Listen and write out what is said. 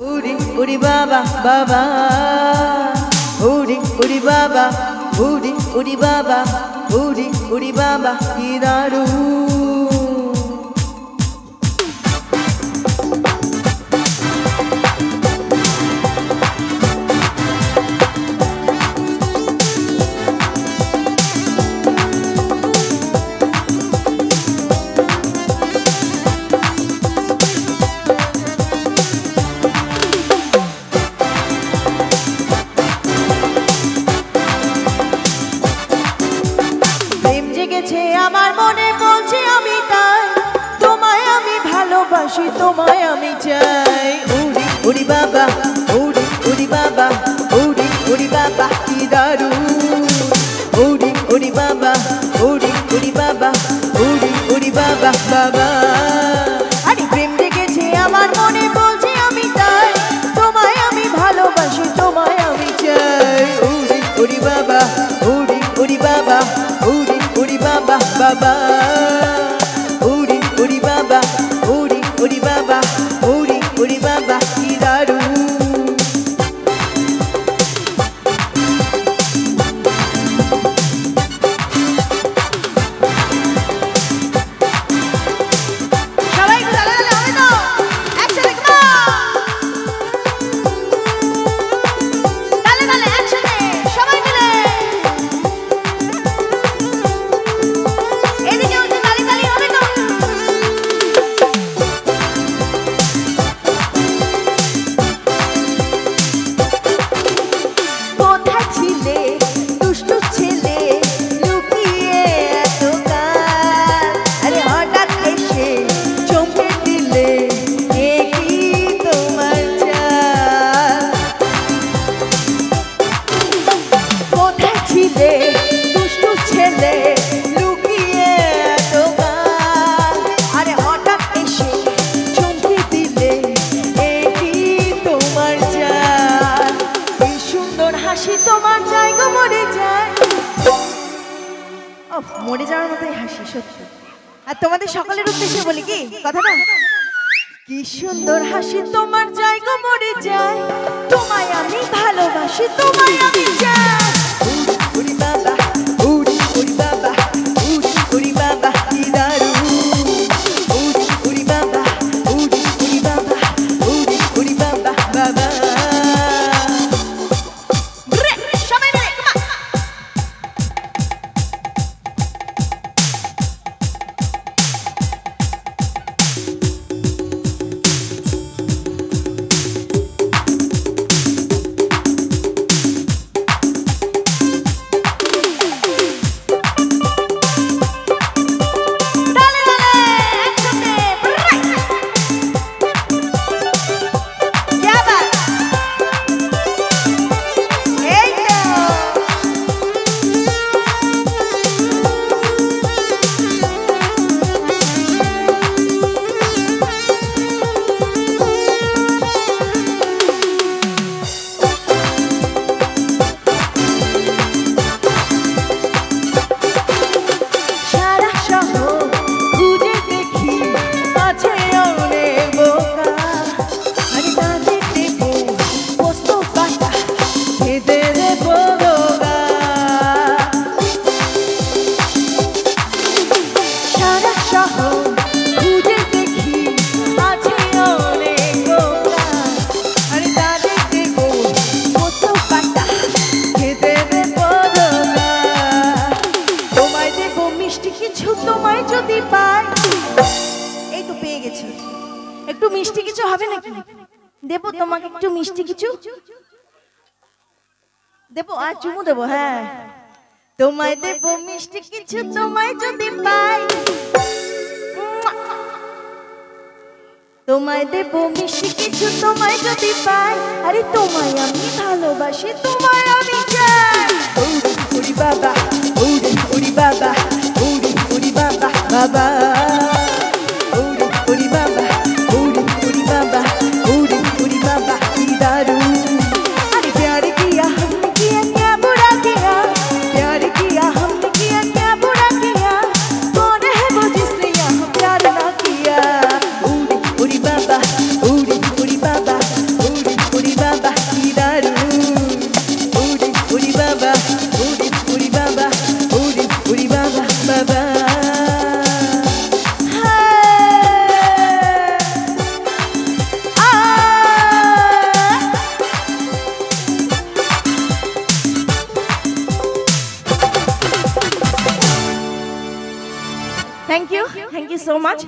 Uri uri baba baba, uri baba, uri baba, uri baba, kidaru. আমার মনে বলছে আমি তাই তোমায় আমি ভালোবাসি তোমায় আমি চাই উড়ি উড়ি বাবা উড়ি বাবা উড়ি বাবা কি দারুণ উড়ি বাবা উড়ি বাবা উড়ি বাবা বাবা আরে প্রেম জেগেছে আমার মনে বলছে আমি তাই তোমায় আমি ভালোবাসি তোমায় আমি চাই উড়ি বাবা উড়ি বাবা উড়ি বাবা বাবা উড়ি বাবা উড়ি বাবা উড়ি বাবা কি দারুণ মরে যাওয়ার মতোই হাসি সত্যি আর তোমাদের সকলের উদ্দেশ্যে বলি কি কথাটা কি সুন্দর হাসি তোমার জায়গা মরে যায় তোমায় আমি ভালোবাসি তোমায় আমি চাই উড়ি বাবা উড়ি বাবা উড়ি বাবা কি দারুণ উড়ি বাবা উড়ি বাবা উড়ি বাবা বাবা একটু মিষ্টি কিছু হবে নাকি দেবো তোমাকে একটু মিষ্টি কিছু দেবো আর চুমু দেবো হ্যাঁ তোমায় দেবো মিষ্টি কিছু তোমায় যদি পাই তোমায় দেবো মিষ্টি কিছু তোমায় যদি পাই আরে তোমায় আমি ভালোবাসি তোমায় আমি চাই উড়ি বাবা উড়ি বাবা উড়ি বাবা বাবা উড়ি বাবা उड़ी बाबा उड़ी बाबा की दारूं अरे प्यार किया हमने किया क्या बुरा किया प्यार किया हमने किया क्या बुरा किया कौन है वो जिसने यहाँ प्यार ना किया उड़ी बाबा उड़ी बाबा থ্যাংক ইউ সো মাচ।